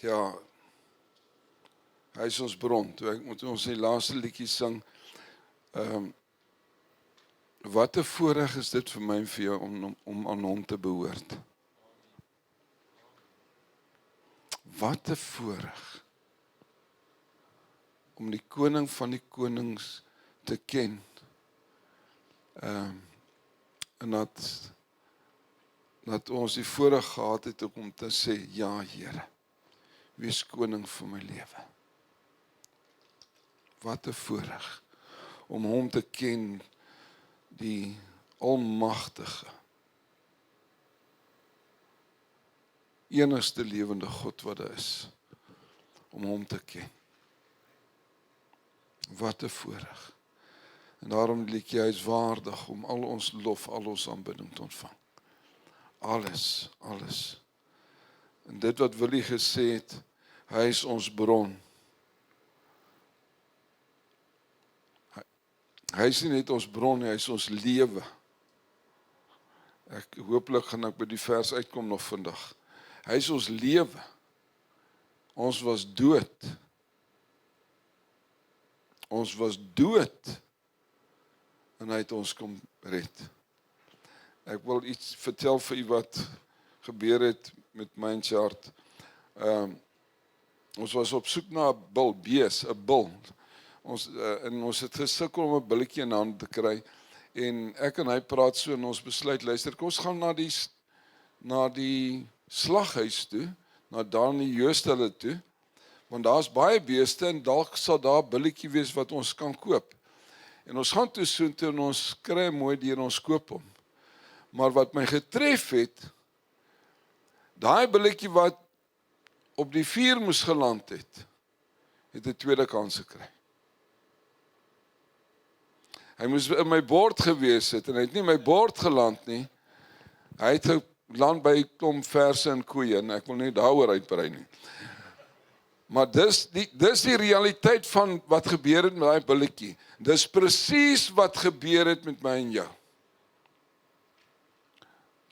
Ja, hy is ons bron. Toe moet ons die laaste liedjie sing. Wat 'n voorreg is dit vir my en vir jou om aan hom te behoort. Wat 'n voorreg om die koning van die konings te ken. En dat ons die voorreg gehad het om te sê, ja Here, wees koning van my lewe. Wat 'n voorreg om hom te ken, die almagtige, enigste lewende God wat daar is, om hom te ken. Wat 'n voorreg. En daarom lieg hy is waardig om al ons lof, al ons aanbidding te ontvang. Alles. En dit wat Willie gesê het, hy is ons bron. Hy is nie net ons bron, hy is ons lewe. Hooplik gaan ek by die vers uitkom nog vandag. Hy is ons lewe. Ons was dood. En hy het ons kom red. Ek wil iets vertel vir u wat gebeur het met my en Chart. Ons was op soek na 'n bil, bees, 'n bil. En ons het gesukkel om 'n billetjie in hand te kry. En ek en hy praat so en ons besluit, luister, kom ons gaan na die slaghuis toe, na Dani Joosthulle toe, want daar's baie beeste en dalk sal daar 'n billetjie wees wat ons kan koop. En ons gaan toe soontoe en ons kry mooi dier en ons koop hom. Maar wat my getref het, daai billetjie wat op die vuur moes geland het 'n tweede kans gekry. Hy moes in my bord gewees het en hy het nie my bord geland nie. Hy het geland by klomp verse en koeie en ek wil nie daaroor uitbrei nie. Maar dis die realiteit van wat gebeur het met daai billetjie. Dis presies wat gebeur het met my en jou.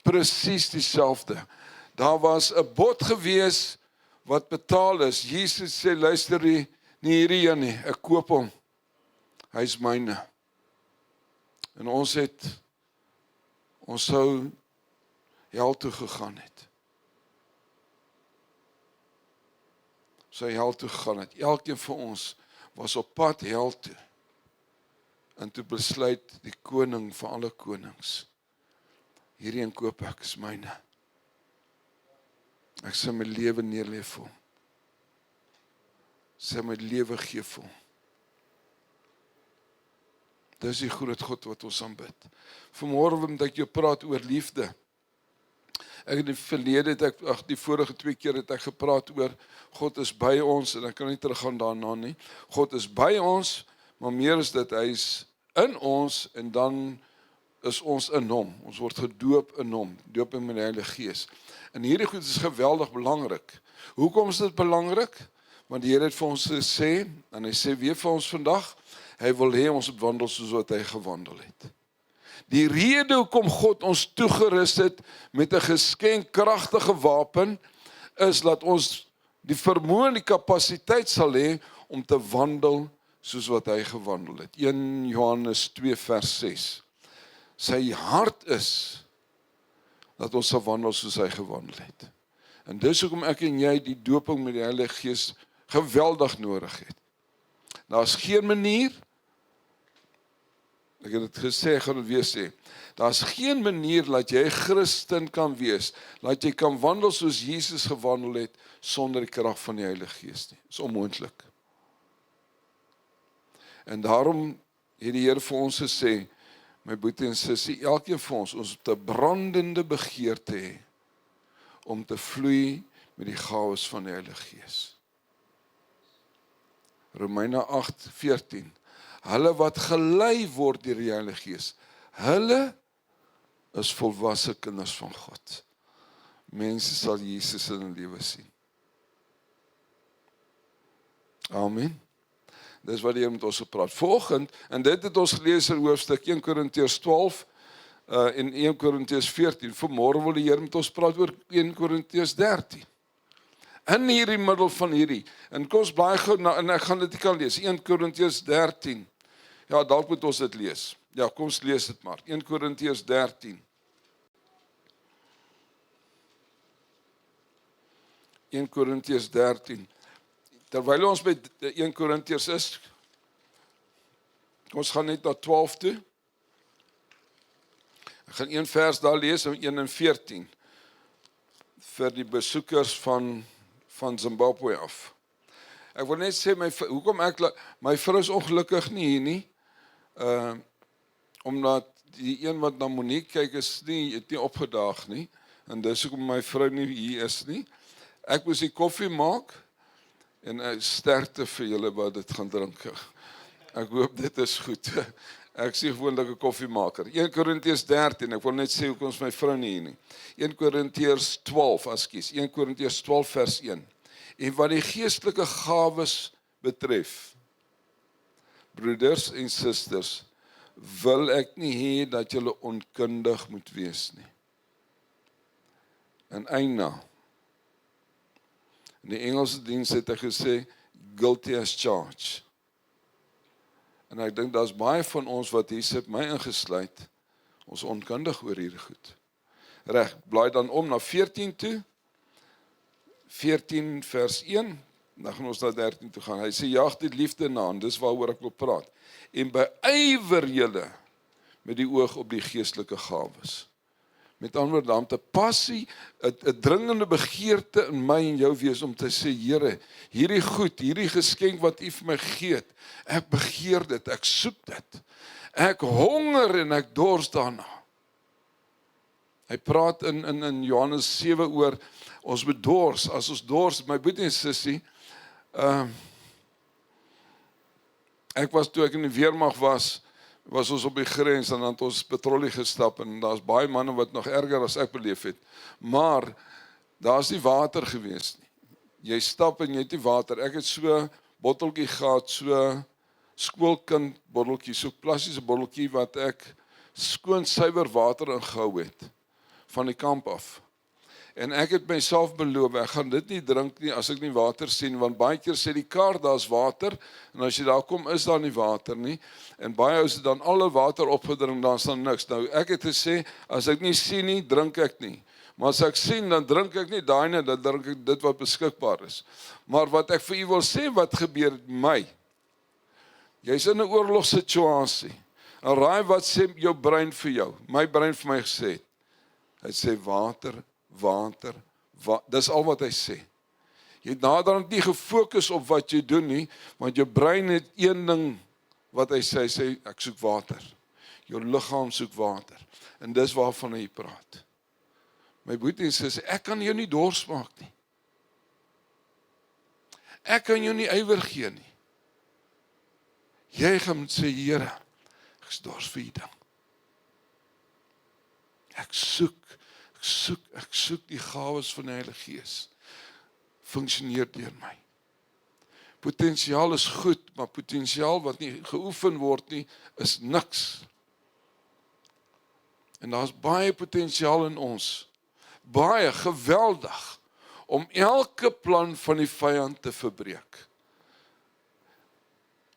Presies dieselfde. Daar was 'n bod gewees wat betaal is. Jesus sê, luister nie hierdie een nie, ek koop hom. Hy is myne. En ons sou hel toe gegaan het. Elkeen van ons was op pad hel toe. En toe besluit die koning van alle konings, hierdie een koop ek, is myne. Ek sal my lewe neerlê vir hom. Sal my lewe gee vir hom. Dis die groot God wat ons aanbid. Vanmôre wil ek jou praat oor liefde. Ek in die verlede die vorige 2 keer het ek gepraat oor God is by ons en ek kan nie teruggaan daarna nie. God is by ons, maar meer is dit, hy is in ons en dan is ons in hom. Ons word gedoop in hom, doop met die Heilige Gees. En hierdie goed is geweldig belangrik. Hoekom is dit belangrik? Want die Here het vir ons gesê, en hy sê weer vir ons vandag, hy wil hê ons moet wandel soos wat hy gewandel het. Die rede hoekom God ons toegerus het met 'n geskenkkragtige wapen, is dat ons die vermoë en die kapasiteit sal hê om te wandel soos wat hy gewandel het. 1 Johannes 2 vers 6. Sy hart is dat ons sal wandel soos hy gewandel het. En dis hoekom ek en jy die dooping met die Heilige Gees geweldig nodig het. Daar's geen manier, ek het dit gesê, ek gaan dit weer sê, daar's geen manier dat jy Christen kan wees, dat jy kan wandel soos Jesus gewandel het, sonder die krag van die Heilige Gees nie. Dis onmoontlik. En daarom het die Here vir ons gesê, my boetie en sussie, elkeen van ons moet 'n brandende begeerte hê, om te vloei met die gawes van die Heilige Gees. Romeine 8:14. Hulle wat gelei word deur die Heilige Gees, hulle is volwasse kinders van God. Mense sal Jesus in hulle lewe sien. Amen. Dis wat die Here met ons gepraat. Vanoggend, en dit het ons gelees in hoofstuk 1 Korintiërs 12 en 1 Korintiërs 14. Vanmôre wil die Here met ons praat oor 1 Korintiërs 13. In hierdie middel van hierdie. En kom ons blaai gou na, en ek gaan dit nie kan lees. 1 Korintiërs 13. Ja, dalk moet ons dit lees. Ja, kom ons lees dit maar. 1 Korintiërs 13. 1 Korintiërs 13. Terwyl ons by 1 Korintiërs is, ons gaan net na 12 toe. Ek gaan een vers daar lees, 1 en 14, vir die besoekers van Zimbabwe af. Ek wil net sê, hoekom my vrou is ongelukkig nie hier nie, omdat die een wat na Monique kyk het nie opgedaag nie, en dis hoekom my vrou nie hier is nie. Ek moes die koffie maak, en sterkte vir julle wat dit gaan drink. Ek hoop dit is goed. Ek sê gewoonlik 'n koffiemaker. 1 Korintiërs 13, ek wil net sê hoekom ons my vrou nie hier nie. 1 Korintiërs 12, ekskuus, 1 Korintiërs 12 vers 1. En wat die geestelike gawes betref, broeders en susters, wil ek nie hê dat julle onkundig moet wees nie. En eina, in die Engelse diens het hy gesê, guilty as charged. En ek dink daar's baie van ons wat hier sit, my ingesluit, ons onkundig oor hierdie goed. Reg, blaai dan om na 14 toe, 14 vers 1, dan gaan ons na 13 toe gaan. Hy sê, jaag die liefde na, en dis waaroor ek wil praat. En beywer julle met die oog op die geestelike gawes. Met ander woorde, om te passie, 'n dringende begeerte in my en jou wees om te sê, Here, hierdie goed, hierdie geskenk wat U vir my gee, ek begeer dit, ek soek dit. Ek honger en ek dors daarna. Hy praat in Johannes 7 oor, ons moet dors, as ons dors, my boetie en sussie, ek was, toe ek in die weermag was ons op die grens, en dan het ons patrollie gestap, en daar's baie manne wat nog erger as ek beleef het, maar, daar's nie water gewees nie. Jy stap en jy het nie water, ek het so botteltjie gehad, so skoolkind botteltjie, so plastiese botteltjie, wat ek skoon suiwer water ingehou het, van die kamp af. En ek het myself beloof, ek gaan dit nie drink nie, as ek nie water sien, want baie keer sê die kaart, daar's water, en as jy daar kom, is daar nie water nie, en baie ou het dan alle water opgedrink, dan is daar niks. Nou, ek het gesê, as ek nie sien nie, drink ek nie. Maar as ek sien, dan drink ek nie daai nie, dan drink ek dit wat beskikbaar is. Maar wat ek vir u wil sê, wat gebeur met my? Jy's in 'n oorlogssituasie, en raai wat sê jou brein vir jou, my brein vir my gesê, hy sê water, dis al wat hy sê. Jy het naderhand nie gefokus op wat jy doen nie, want jou brein het een ding wat hy sê, ek soek water. Jou liggaam soek water. En dis waarvan hy praat. My boetie sê, ek kan jou nie dors maak nie. Ek kan jou nie ywer gee nie. Jy gaan sê, Here, ek is dors vir U ding. Ek soek die gawes van die Heilige Gees. Funksioneer deur my. Potensiaal is goed, maar potensiaal wat nie geoefen word nie, is niks. En daar's baie potensiaal in ons. Baie geweldig, om elke plan van die vyand te verbreek.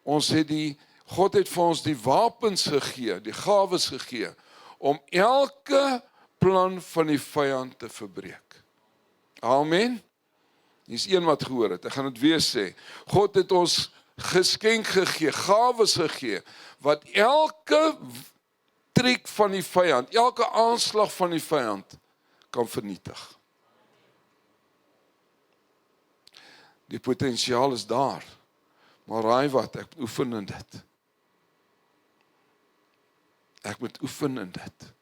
God het vir ons die wapens gegee, die gawes gegee, om elke plan van die vyand te verbreek. Amen. Hier's een wat gehoor het, ek gaan dit weer sê. God het ons geskenk gegee, gawes gegee, wat elke triek van die vyand, elke aanslag van die vyand, kan vernietig. Die potensiaal is daar, maar raai wat, ek moet oefen in dit. Ek moet oefen in dit.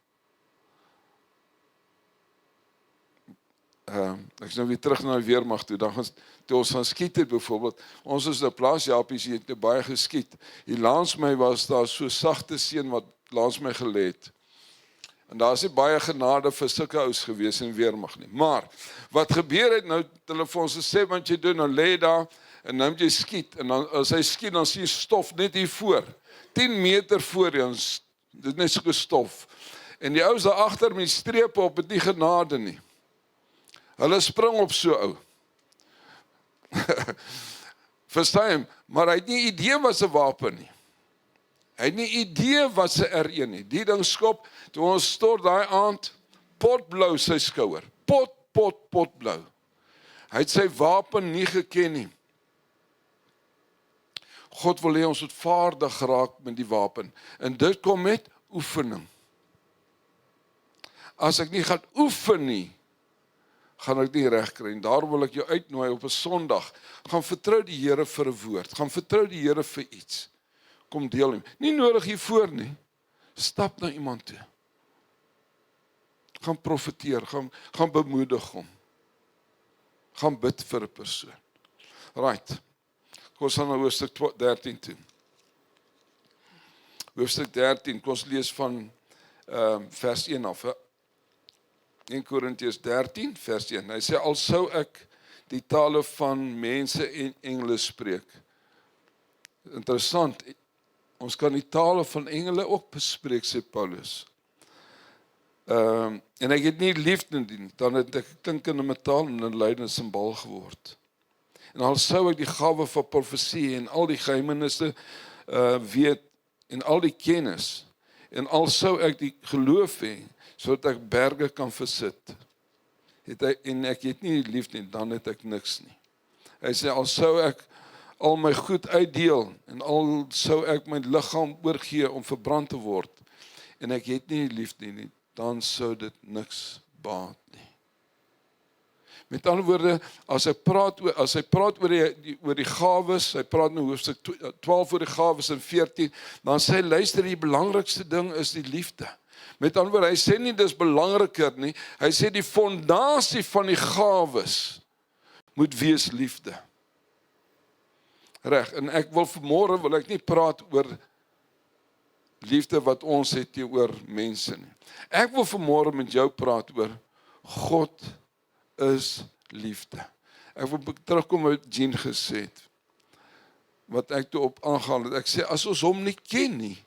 Ek is nou weer terug na die weermag toe, toe ons gaan skiet het byvoorbeeld, ons is nou plaasjapies, jy het nou baie geskiet, hier langs my was daar so sagte seun wat langs my gelê het, en daar is nie baie genade vir sulke ouens gewees in weermag nie, maar, wat gebeur het nou, hulle vir ons gesê, want jy doen, dan lê daar, en dan moet jy skiet, en dan, as hy skiet, dan sien jy stof net hier voor, 10 meter voor jy, dit is net so stof, en die ouens daar agter met die strepe op, het nie genade nie. Hulle spring op so ou. Verstaan hom, maar hy het nie idee wat 'n wapen nie. Hy het nie idee wat 'n R1 nie. Die ding skop, toe ons stort daai aand, potblou sy skouer. Potblou. Hy het sy wapen nie geken nie. God wil hê ons moet vaardig raak met die wapen. En dit kom met oefening. As ek nie gaan oefen nie, gaan ek nie reg kry. En daar wil ek jou uitnooi op 'n Sondag. Gaan vertrou die Here vir 'n woord. Gaan vertrou die Here vir iets. Kom deel hom. Nie nodig hiervoor nie. Stap na iemand toe. Gaan profeteer, gaan bemoedig hom. Gaan bid vir 'n persoon. Right. Kom ons gaan na hoofstuk 13 toe. Hoofstuk 13, kom ons lees van vers 1 af. 1 Korintiërs 13 vers 1. Hy sê, al sou ek die tale van mense en engele spreek. Interessant, ons kan die tale van engele ook bespreek, sê Paulus. En ek het nie liefde nie, dan het ek klinkende metaal en 'n lydende simbool geword. En al sou ek die gawe van profesie en al die geheimenisse weet en al die kennis, en al sou ek die geloof hê, sodat ek berge kan versit, en ek het nie liefde nie, dan het ek niks nie. Hy sê, al sou ek al my goed uitdeel, en al sou ek my liggaam oorgee om verbrand te word, en ek het nie liefde nie, dan sou dit niks baat nie. Met ander woorde, as hy praat oor die gawes, hy praat in hoofstuk 12 oor die gawes en 14, dan sê hy, luister, die belangrikste ding is die liefde. Met ander woorde, hy sê nie dis belangriker nie, hy sê die fondasie van die gawes moet wees liefde. Reg, en ek wil vanmôre wil ek nie praat oor liefde wat ons het teenoor mense nie. Ek wil vanmôre met jou praat oor God is liefde. Ek wil terugkom wat Jean gesê het, wat ek toe op aangehaal het. Ek sê, as ons hom nie ken nie,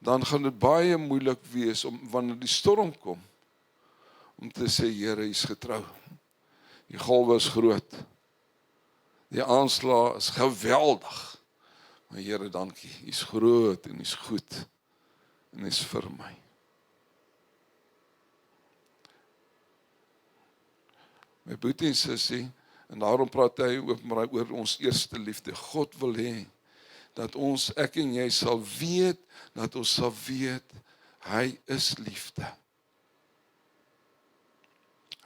dan gaan dit baie moeilik wees, wanneer die storm kom, om te sê, Here, U is getrou. Die golwe is groot. Die aanslag is geweldig. Maar Here, dankie. U is groot en U is goed. En U is vir my. My boetie en sussie, en daarom praat hy oor ons eerste liefde. God wil hê dat ek en jy sal weet, dat ons sal weet, hy is liefde.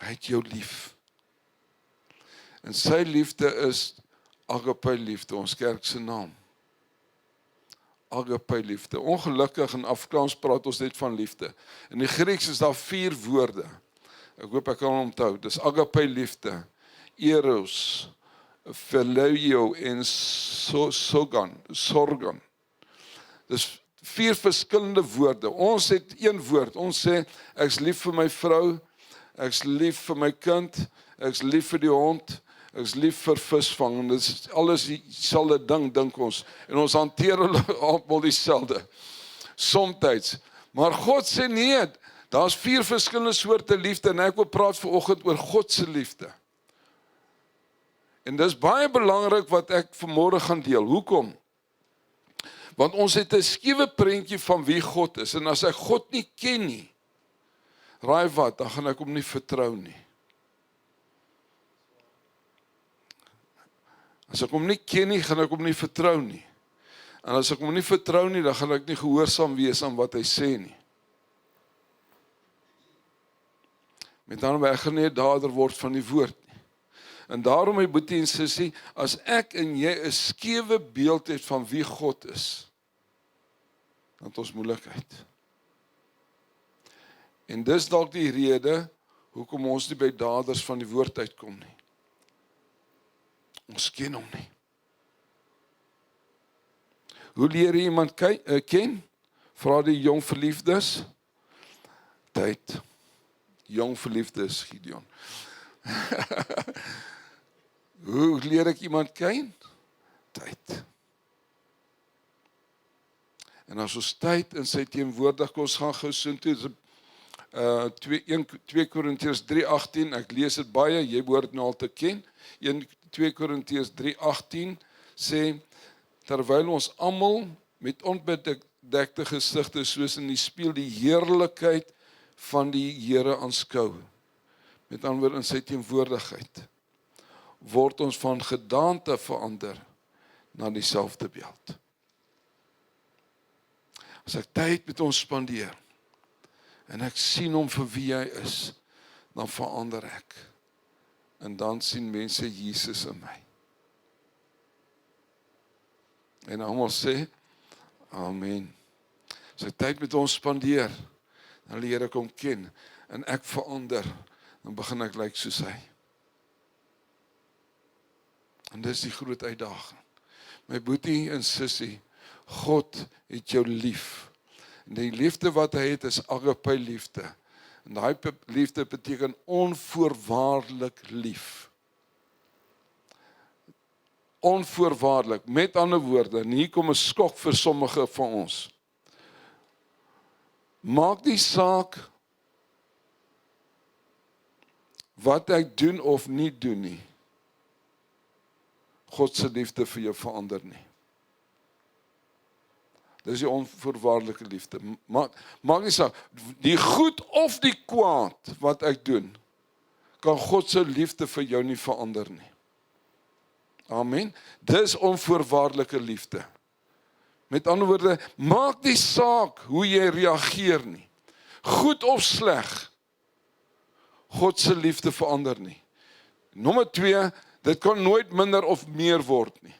Hy het jou lief. En sy liefde is agape liefde, ons kerk se naam. Agape liefde. Ongelukkig in Afrikaans praat ons net van liefde. In die Grieks is daar 4 woorde. Ek hoop ek kan hom onthou. Dis agape liefde, eros, phileo en sorgan. Dis 4 verskillende woorde. Ons het 1 woord. Ons sê, ek is lief vir my vrou, ek is lief vir my kind, ek is lief vir die hond, ek is lief vir visvang. En dit is alles dieselfde ding, dink ons. En ons hanteer hulle almal dieselfde. Somtyds. Maar God sê nee, daar's 4 verskillende soorte liefde, en ek wil praat vanoggend oor God se liefde. En dis baie belangrik wat ek vanmôre gaan deel. Hoekom? Want ons het 'n skewe prentjie van wie God is, en as ek God nie ken nie, raai wat, dan gaan ek hom nie vertrou nie. As ek hom nie ken nie, gaan ek hom nie vertrou nie. En as ek hom nie vertrou nie, dan gaan ek nie gehoorsaam wees aan wat hy sê nie. Met ander woorde, ek gaan nie 'n dader word van die woord nie. En daarom, my boetie en sussie, as ek en jy 'n skewe beeld het van wie God is, dan het ons moeilikheid. En dis dalk die rede hoekom ons nie by daders van die woord uitkom nie. Ons ken hom nie. Hoe leer jy iemand ken? Vra die jong verliefdes. Tyd. Jong verliefdes, Gideon. Hoe leer ek iemand ken? Tyd. En as ons tyd in sy teenwoordig, ons gaan gou soontoe, 2 Korintiërs 3:18, ek lees dit baie, jy behoort nou al te ken. 2 Korintiërs 3:18 sê, terwyl ons almal met onbedekte gesigte soos in die spieël die heerlikheid van die Here aanskou, met ander woorde in sy teenwoordigheid, word ons van gedaante verander na dieselfde beeld. As ek tyd met hom spandeer, en ek sien hom vir wie hy is, dan verander ek. En dan sien mense Jesus in my. En almal sê, amen. As ek tyd met hom spandeer, dan leer ek hom ken, en ek verander, dan begin ek lyk soos hy. En dis die groot uitdaging. My boetie en sussie, God het jou lief. En die liefde wat hy het is agape liefde. En daai liefde beteken onvoorwaardelik lief. Onvoorwaardelik, met ander woorde, en hier kom 'n skok vir sommige van ons. Maak nie saak wat ek doen of nie doen nie. God se liefde vir jou verander nie. Dis die onvoorwaardelike liefde. Maak nie saak, die goed of die kwaad wat ek doen, kan God se liefde vir jou nie verander nie. Amen. Dis onvoorwaardelike liefde. Met ander woorde, maak nie saak hoe jy reageer nie. Goed of sleg. God se liefde verander nie. Nommer 2, dit kan nooit minder of meer word nie.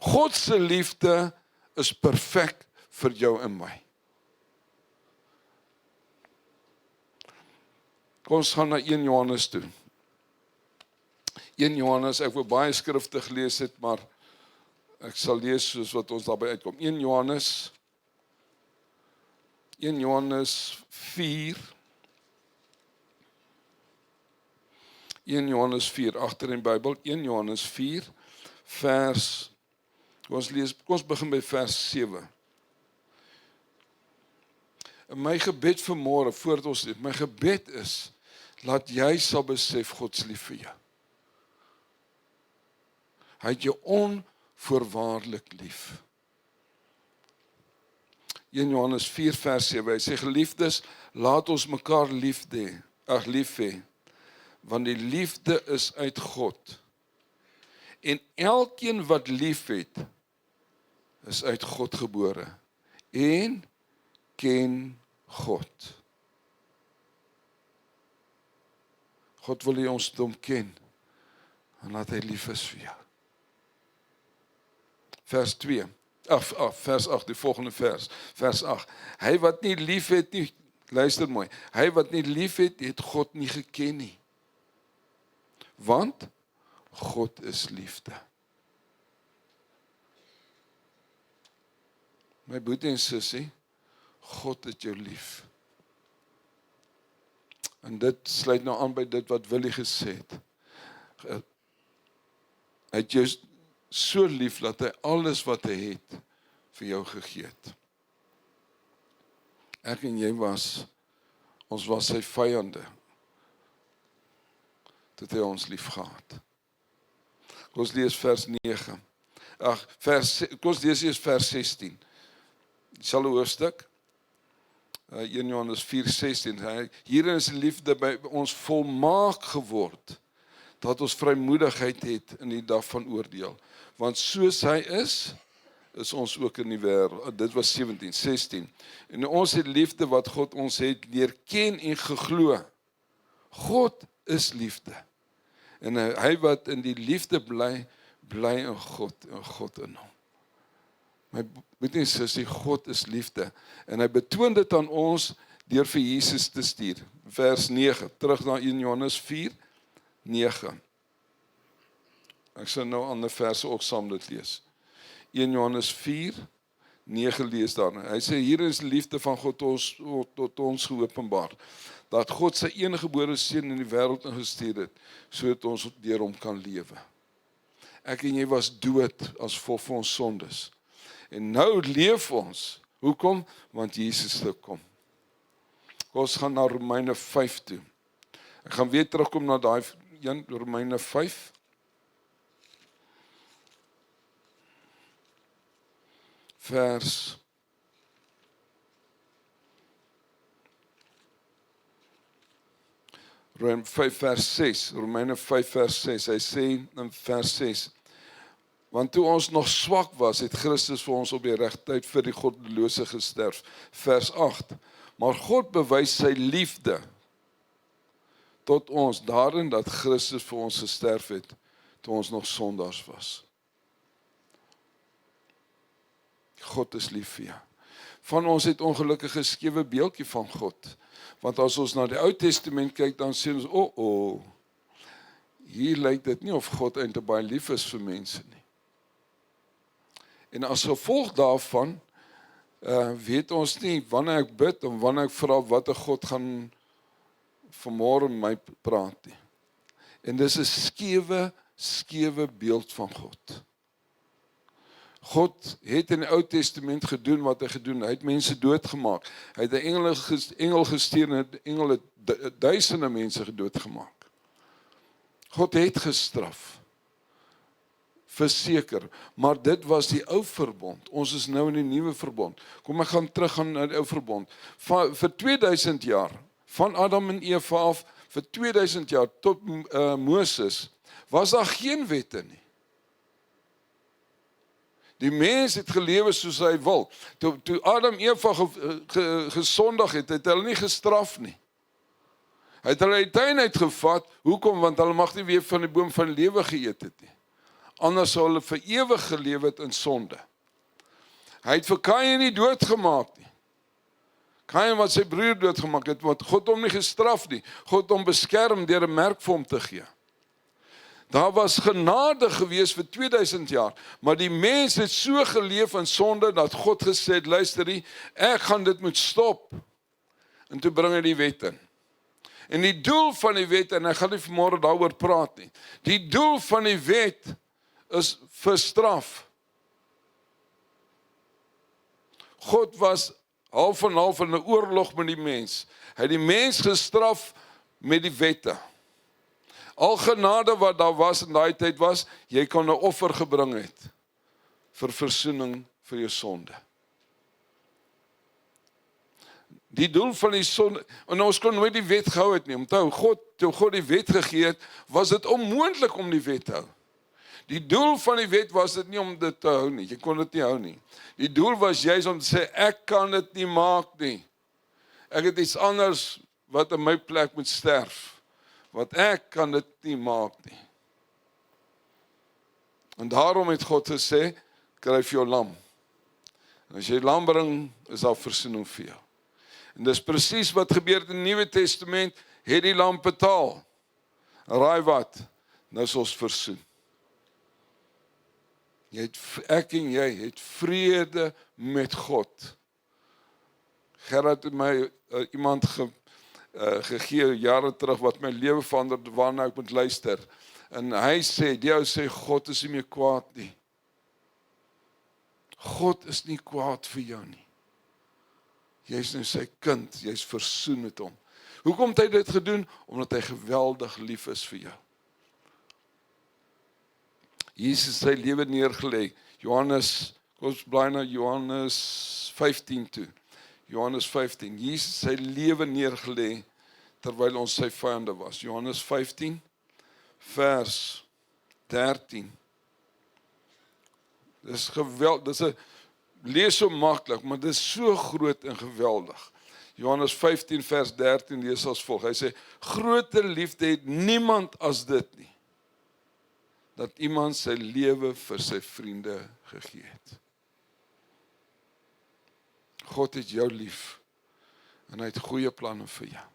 God se liefde is perfek vir jou en my. Kom ons gaan na 1 Johannes toe. 1 Johannes, ek wil baie skrifte gelees het, maar ek sal lees soos wat ons daarby uitkom. 1 Johannes 4, 1 Johannes 4, agter in die Bybel, 1 Johannes 4, vers, kom ons begin by vers 7. En my gebed vanmôre, voordat ons dit, my gebed is, laat jy sal besef God se lief vir jou. Hy het jou onvoorwaardelik lief. 1 Johannes 4 vers 7, hy sê, geliefdes, laat ons mekaar lief hê, want die liefde is uit God. En elkeen wat lief het, is uit God gebore, en ken God. God wil hê ons moet hom ken, en laat hy lief is vir jou. Vers 8, die volgende vers 8. Hy wat nie lief het nie, luister mooi, hy wat nie lief het, het God nie geken nie. Want God is liefde. My boetie en sussie, God het jou lief. En dit sluit nou aan by dit wat Willie gesê het. Hy het jou so lief dat hy alles wat hy het vir jou gegee het. Ek en jy ons was sy vyande. Tot hy ons lief gehad. Kom ons lees vers 9. Kom ons lees eers vers 16. Dieselfde hoofstuk. 1 Johannes 4:16. Hierin is die liefde by ons volmaak geword, dat ons vrymoedigheid het in die dag van oordeel. Want soos hy is ons ook in die wêreld. Dit was 16. En ons het liefde wat God ons het leer ken en geglo. God is liefde. En hy wat in die liefde bly in God en God in hom. My moet nie sê, God is liefde. En hy betoon dit aan ons deur vir Jesus te stuur. Vers 9, terug na 1 Johannes 4, 9. Ek sal nou ander verse ook saam dit lees. 1 Johannes 4, 9 lees daarna. Hy sê, hier is die liefde van God tot ons geopenbaar. Dat God sy eniggebore seun in die wêreld ingestuur het, sodat ons deur hom kan lewe. Ek en jy was dood as gevolg van ons sondes. En nou leef ons. Hoekom? Want Jesus het gekom. Kom ons gaan na Romeine 5 toe. Ek gaan weer terugkom na daai een, Romeine 5. Vers 5 vers 6, Romeine 5 vers 6, hy sê in vers 6, want toe ons nog swak was, het Christus vir ons op die regte tyd vir die goddelose gesterf. Vers 8, maar God bewys sy liefde tot ons daarin dat Christus vir ons gesterf het, toe ons nog sondaars was. God is lief vir jou. Van ons het ongelukkig 'n skewe beeldjie van God. Want as ons na die Ou Testament kyk, dan sê ons, hier lyk dit nie of God eintlik baie lief is vir mense nie. En as gevolg daarvan, weet ons nie, wanneer ek bid, en wanneer ek vra wat 'n God gaan vanmôre met my praat nie. En dis 'n skewe beeld van God. God het in die Ou Testament gedoen wat hy gedoen. Hy het mense doodgemaak. Hy het 'n engel gestuur en het engele duisende mense doodgemaak. God het gestraf. Verseker, maar dit was die ou verbond. Ons is nou in die nuwe verbond. Kom ek gaan teruggaan na die ou verbond. Vir 2000 jaar, van Adam en Eva af, vir 2000 jaar tot Moses, was daar geen wette nie. Die mens het gelewe soos hy wil. Toe Adam en Eva gesondig het, het hulle nie gestraf nie. Hy het hulle uit die tuin uitgevat. Hoekom? Want hulle mag nie weer van die boom van lewe geëet het nie. Anders sou hulle vir ewig gelewe het in sonde. Hy het vir Kain nie doodgemaak nie. Kain wat sy broer doodgemaak het, want God hom nie gestraf nie. God hom beskerm deur 'n merk vir hom te gee. Daar was genade gewees vir 2000 jaar, maar die mens het so geleef in sonde, dat God gesê het, luister nie, ek gaan dit moet stop. En toe bring hy die wet in. En die doel van die wet, en ek gaan nie vanmôre daaroor praat nie, die doel van die wet is vir straf. God was half en half in 'n oorlog met die mens. Hy het die mens gestraf met die wette. Al genade wat daar was in daai tyd was, jy kon 'n offer gebring het vir versoening vir jou sonde. Die doel van die sonde, en ons kon nooit die wet gehou het nie. Onthou, toe God die wet gegee het, was dit onmoontlik om die wet te hou. Die doel van die wet was dit nie om dit te hou nie. Jy kon dit nie hou nie. Die doel was juist om te sê, ek kan dit nie maak nie. Ek het iets anders wat in my plek moet sterf. Want ek kan dit nie maak nie. En daarom het God gesê, kry vir jou lam. En as jy lam bring, is daar versoening vir jou. En dis presies wat gebeur in die Nuwe Testament, het die lam betaal. Raai wat? Nou is ons versoen. Ek en jy het vrede met God. Gerard het my iemand gegee jare terug wat my lewe verander, waarna ek moet luister. En hy sê, die ou sê, God is nie meer kwaad nie. God is nie kwaad vir jou nie. Jy is nou sy kind, jy is versoen met hom. Hoekom het hy dit gedoen? Omdat hy geweldig lief is vir jou. Jesus sy lewe neergelê. Johannes, kom ons blaai na Johannes 15 toe. Johannes 15, Jesus sy lewe neergelê terwyl ons sy vyande was. Johannes 15 vers 13. Dis geweldig, lees so maklik, maar dis so groot en geweldig. Johannes 15 vers 13 lees as volg. Hy sê, groter liefde het niemand as dit nie, dat iemand sy lewe vir sy vriende gegee het. God het jou lief en hy het goeie planne vir jou.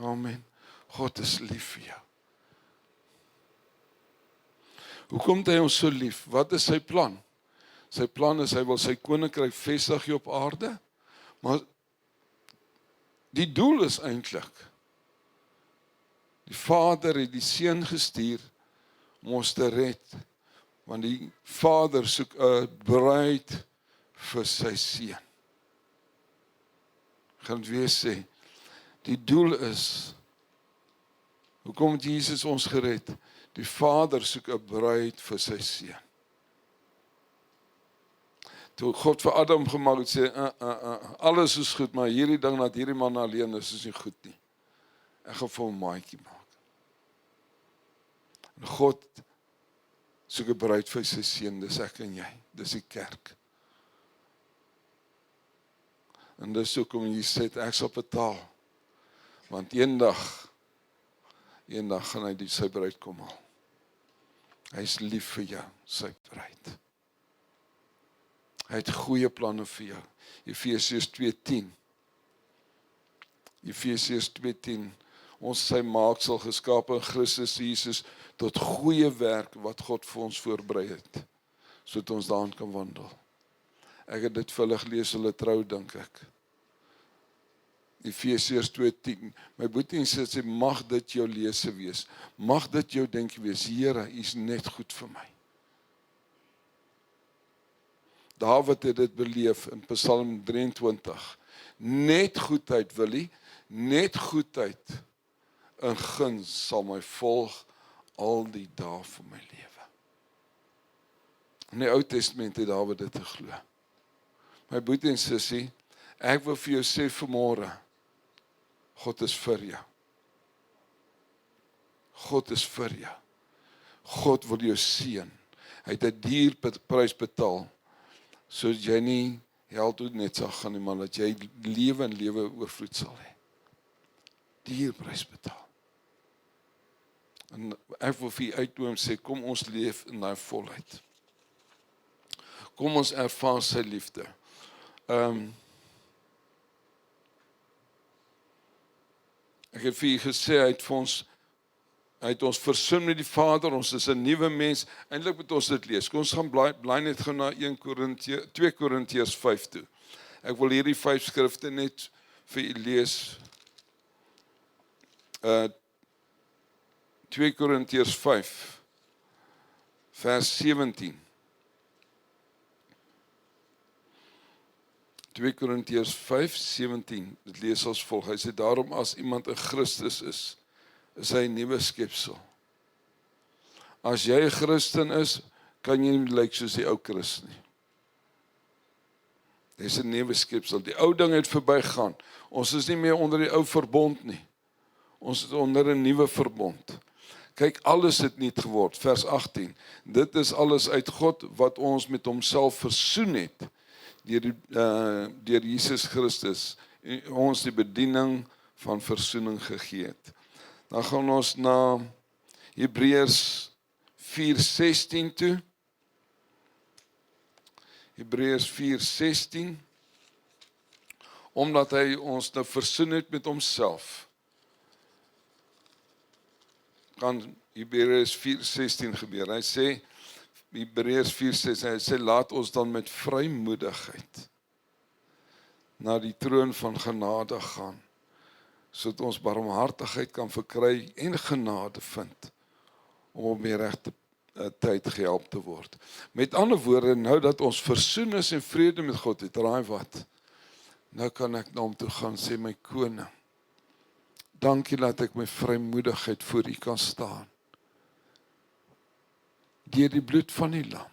Amen. God is lief vir jou. Hoekom het hy ons so lief? Wat is sy plan? Sy plan is, hy wil sy koninkryk vestig hier op aarde, maar die doel is eintlik, die Vader het die Seun gestuur om ons te red, want die Vader soek 'n bruid vir sy seun. Ek gaan dit weer sê, die doel is, hoekom het Jesus ons gered? Die Vader soek 'n bruid vir sy seun. Toe God vir Adam gemaak het, sê, alles is goed, maar hierdie ding dat hierdie man alleen is nie goed nie. Ek gaan vir hom 'n maatjie maak. En God soek 'n bruid vir sy seun, dis ek en jy, dis die kerk. En dis hoekom jy sê, ek sal betaal. Want eendag gaan hy sy bruid kom haal. Hy is lief vir jou, sy bruid. Hy het goeie planne vir jou. Efesiërs 2:10. Efesiërs 2:10. Ons sy maaksel geskape in Christus Jesus tot goeie werk wat God vir ons voorberei het, sodat ons daarin kan wandel. Ek het dit vir hulle gelees, hulle trou, dink ek. Efesiërs 2:10. My boetie en sussie, mag dit jou lese wees. Mag dit jou denke wees. Here, U is net goed vir my. Dawid het dit beleef in Psalm 23. Net goedheid, Willie, net goedheid en guns sal my volg al die dae van my lewe. In die Ou Testament het Dawid dit geglo. My boetie en sussie, ek wil vir jou sê vanmôre, God is vir jou. God is vir jou. God wil jou seën. Hy het 'n duur prys betaal, sodat jy nie hel toe net sal gaan nie, maar dat jy lewe en lewe oorvloed sal hê. Duur prys betaal. En ek wil vir u uitnooi sê, kom ons leef in daai volheid. Kom ons ervaar sy liefde. Ek het vir u gesê, hy het ons versoen met die Vader, ons is 'n nuwe mens. Eintlik moet ons dit lees. Kom ons gaan bly net gou na 2 Korintiërs 5 toe. Ek wil hierdie 5 skrifte net vir u lees. 2 Korintiërs 5 vers 17. 2 Korintiërs 5:17, dit lees as volg. Hy sê, daarom as iemand in Christus is hy 'n nuwe skepsel. As jy 'n Christen is, kan jy nie lyk soos die ou Christen nie. Dis 'n nuwe skepsel. Die ou ding het verbygaan. Ons is nie meer onder die ou verbond nie. Ons is onder 'n nuwe verbond. Kyk, alles het nuut geword. Vers 18. Dit is alles uit God wat ons met homself versoen het deur Jesus Christus ons die bediening van versoening gegee het. Dan gaan ons na Hebreërs 4:16 toe. Hebreërs 4:16. Omdat hy ons nou versoen het met homself, kan Hebreërs 4:16 gebeur. Hy sê, Hebreërs 4:16, hy sê, laat ons dan met vrymoedigheid na die troon van genade gaan, sodat ons barmhartigheid kan verkry en genade vind, om op die regte tyd gehelp te word. Met ander woorde, nou dat ons versoen is en vrede met God het, raai wat? Nou kan ek na hom toe gaan, sê my koning, dankie dat ek met vrymoedigheid voor u kan staan. Deur die bloed van die lam,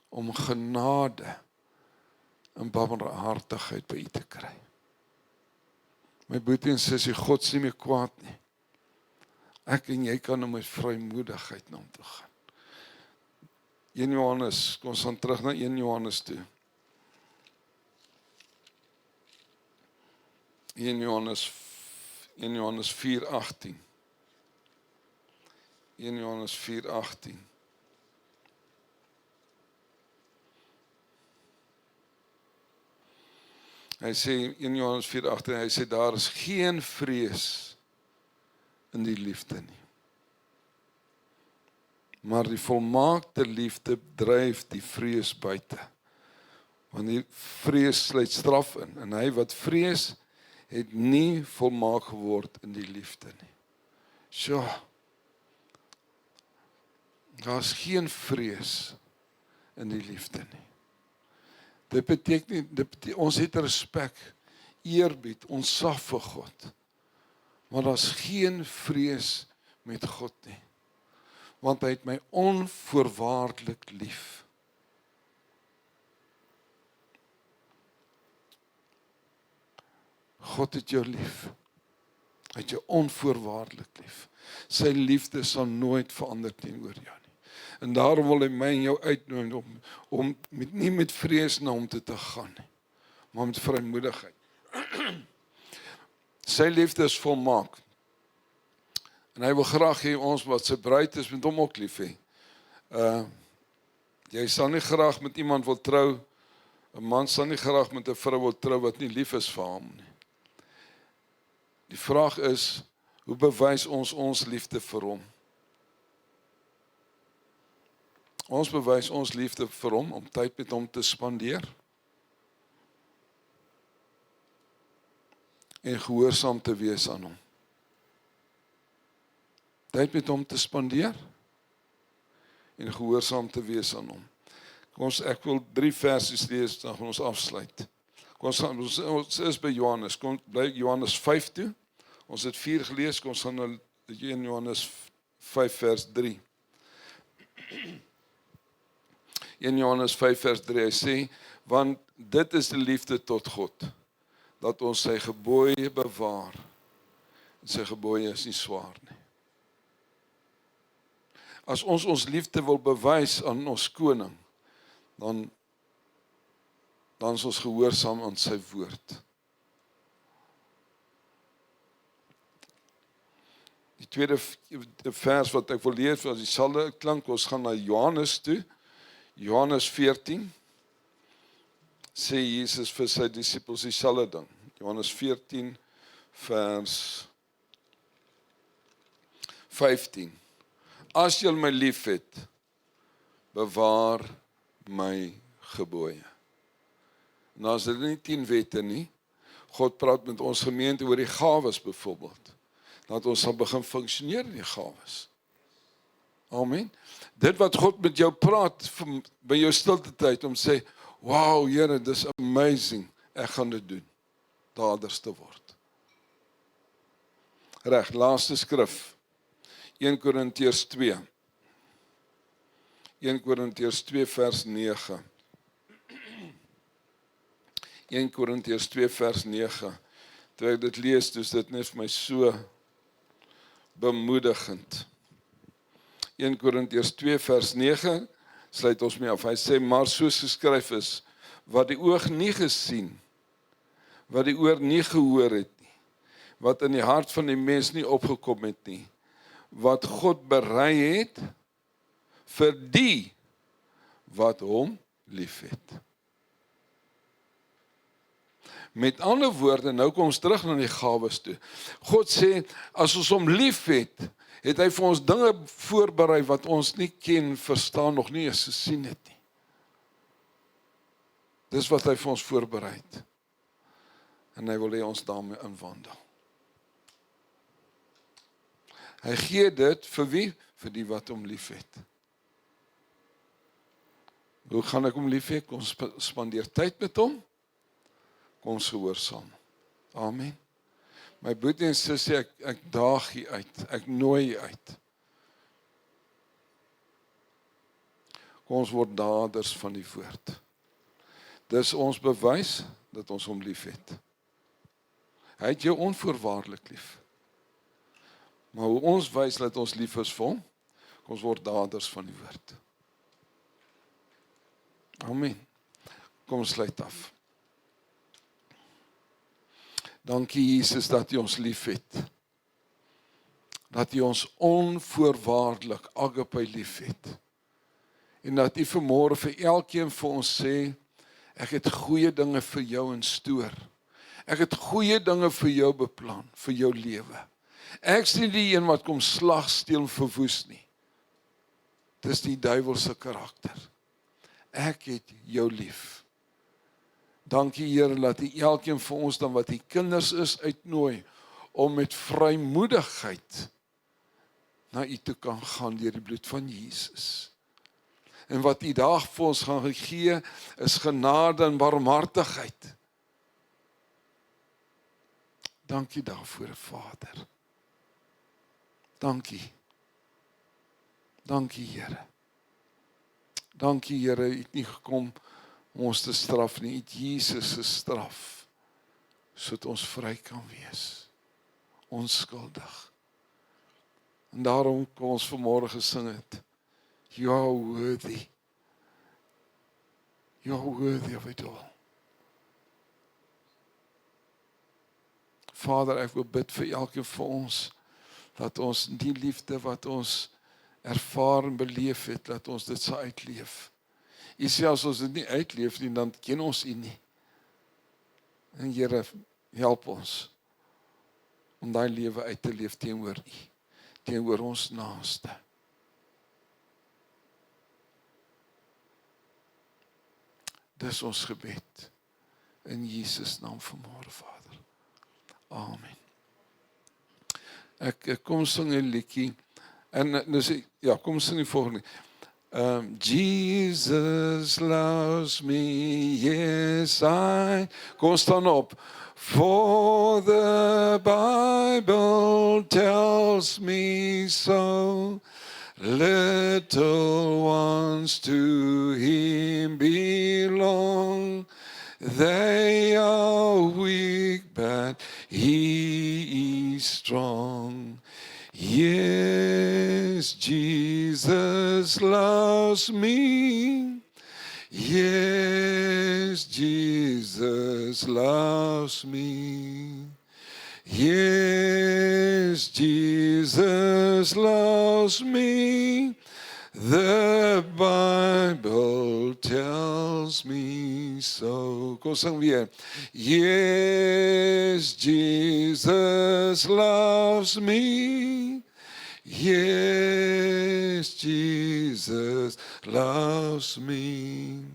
om genade en barmhartigheid by u te kry. My boetie en sussie, God is nie meer kwaad nie. Ek en jy kan met vrymoedigheid na hom toe gaan. 1 Johannes, kom ons gaan terug na 1 Johannes toe. 1 Johannes 4:18. 1 Johannes 4:18. Hy sê, 1 Johannes 4:18, hy sê, daar is geen vrees in die liefde nie. Maar die volmaakte liefde dryf die vrees buite. Want die vrees sluit straf in. En hy wat vrees, het nie volmaak geword in die liefde nie. So, daar is geen vrees in die liefde nie. Ons het respek, eerbied, ontzag vir God. Maar daar's geen vrees met God nie. Want hy het my onvoorwaardelik lief. God het jou lief. Hy het jou onvoorwaardelik lief. Sy liefde sal nooit verander teenoor jou nie. En daarom wil hy my en jou uitnooi om nie met vrees na hom te gaan nie, maar met vrymoedigheid. Sy liefde is volmaak. En hy wil graag hê ons wat sy bruid is met hom ook lief hê. Jy sal nie graag met iemand wil trou, 'n man sal nie graag met 'n vrou wil trou wat nie lief is vir hom nie. Die vraag is, hoe bewys ons liefde vir hom? Ons bewys ons liefde vir hom om tyd met hom te spandeer en gehoorsaam te wees aan hom. Tyd met hom te spandeer en gehoorsaam te wees aan hom. Ek wil 3 versies lees, dan gaan ons afsluit. Ons is by Johannes, kom bly Johannes 5 toe. Ons het 4 gelees, kom ons gaan na 1 Johannes 5 vers 3. 1 Johannes 5 vers 3, hy sê, want dit is die liefde tot God, dat ons sy gebooie bewaar. En sy gebooie is nie swaar nie. As ons liefde wil bewys aan ons koning, dan is ons gehoorsaam aan sy woord. Die tweede vers wat ek wil lees, was dieselfde klank, ons gaan na Johannes toe, Johannes 14, sê Jesus vir sy disippels dieselfde ding. Johannes 14 vers 15. As julle my lief het, bewaar my gebooie. Nou is dit nie 10 wette nie. God praat met ons gemeente oor die gawes byvoorbeeld. Dat ons sal begin funksioneer in die gawes. Amen. Dit wat God met jou praat by jou stilte tyd om sê, wow, Here, dis amazing. Ek gaan dit doen. Daders te word. Reg, laaste skrif. 1 Korintiërs 2. 1 Korintiërs 2 vers 9. 1 Korintiërs 2 vers 9. Toe ek dit lees, dus dit net vir my so bemoedigend. 1 Korintiërs 2 vers 9 sluit ons mee af. Hy sê, maar soos geskryf is, wat die oog nie gesien, wat die oor nie gehoor het nie, wat in die hart van die mens nie opgekom het nie, wat God berei het vir die wat hom liefhet. Met ander woorde, nou kom ons terug na die gawes toe. God sê, as ons hom liefhet, het hy vir ons dinge voorberei wat ons nie ken, verstaan, nog nie eens gesien het nie. Dis wat hy vir ons voorberei het. En hy wil hê ons daarmee inwandel. Hy gee dit vir wie? Vir die wat hom liefhet. Hoe gaan ek hom liefhet? Kom spandeer tyd met hom. Kom ons gehoorsaam. Amen. My broeder en sussie, ek daag jy uit. Ek nooi jy uit. Kom ons word daders van die woord. Dis ons bewys dat ons hom liefhet. Hy het jou onvoorwaardelik lief. Maar hoe ons wys dat ons lief is vir hom, kom ons word daders van die woord. Amen. Kom ons sluit af. Dankie Jesus dat U ons lief het. Dat U ons onvoorwaardelik agape lief het. En dat U vanmôre vir elkeen vir ons sê, ek het goeie dinge vir jou in stoor. Ek het goeie dinge vir jou beplan, vir jou lewe. Ek is nie die een wat kom slag, steel en verwoes nie. Dis die duiwelse karakter. Ek het jou lief. Dankie Here dat U elkeen vir ons dan wat U kinders is uitnooi om met vrymoedigheid na U toe kan gaan deur die bloed van Jesus. En wat U daar vir ons gaan gee, is genade en barmhartigheid. Dankie daarvoor, Vader. Dankie. Dankie, Here. Dankie, Here, U het nie gekom om ons te straf nie. U het Jesus gestraf, sodat ons vry kan wees. Onskuldig. En daarom kon ons vanmôre gesing het. You are worthy. You are worthy of it all. Vader, ek wil bid vir elkeen van ons, dat ons die liefde wat ons ervaar en beleef het, dat ons dit sal uitleef. U sê as ons dit nie uitleef nie, dan ken ons U nie. En Here, help ons om daai lewe uit te leef teenoor U, teenoor ons naaste. Dis ons gebed in Jesus naam vanmôre, Vader. Amen. Ek kom sing 'n liedjie en dus ja, kom sing die volgende. Jesus loves me, yes kom staan op. For the Bible tells me so, little ones to Him belong. They are weak, but He is strong. Yes, Jesus loves me. Yes, Jesus loves me. Yes, Jesus loves me. The Bible tells me so. Kom sing weer. Yes, Jesus loves me. Yes, Jesus loves me.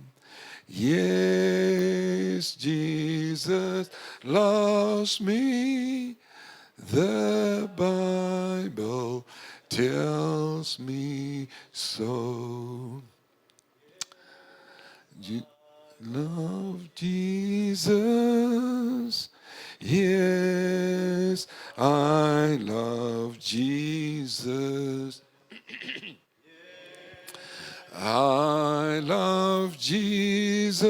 Yes, Jesus loves me. The Bible tells me so. Love Jesus. Yes, I love Jesus. I love Jesus.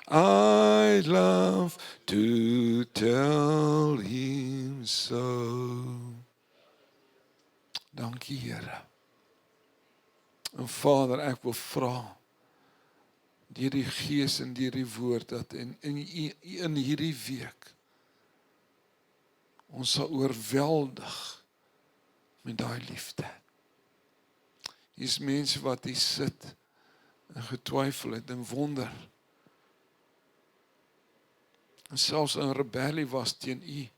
I love to tell Him so. Dankie, Here. En Vader, ek wil vra deur die Gees en deur die woord dat in hierdie week ons sal oorweldig met daai liefde. Hier's mense wat hier sit en getwyfel het en wonder. En selfs in rebellie was teen U,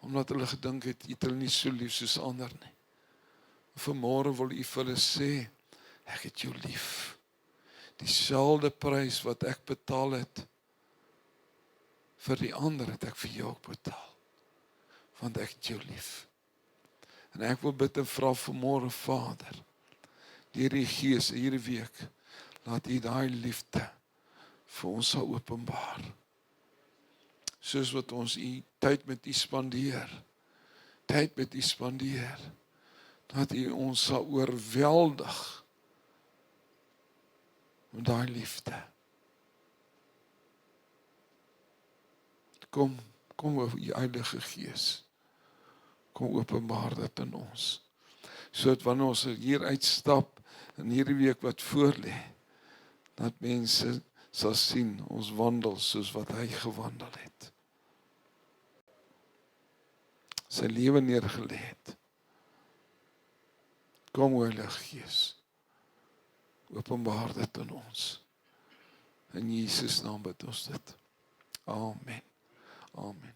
omdat hulle gedink het U het hulle nie so lief soos ander nie. Vanmôre wil U vir hulle sê, ek het jou lief. Dieselfde prys wat ek betaal het vir die ander, het ek vir jou ook betaal. Want ek het jou lief. En ek wil bid en vra vanmôre, Vader, deur die Gees hierdie week, laat U daai liefde vir ons sal openbaar. Soos wat ons tyd met U spandeer, dat U ons sal oorweldig met daai liefde. Kom oor U Heilige Gees. Kom openbaar dit in ons. Sodat wanneer ons hier uitstap in hierdie week wat voorlê, dat mense sal sien ons wandel soos wat Hy gewandel het. Sy lewe neergelê het. Kom Heilige Gees. Openbaar dit in ons. In Jesus naam bid ons dit. Amen. Amen.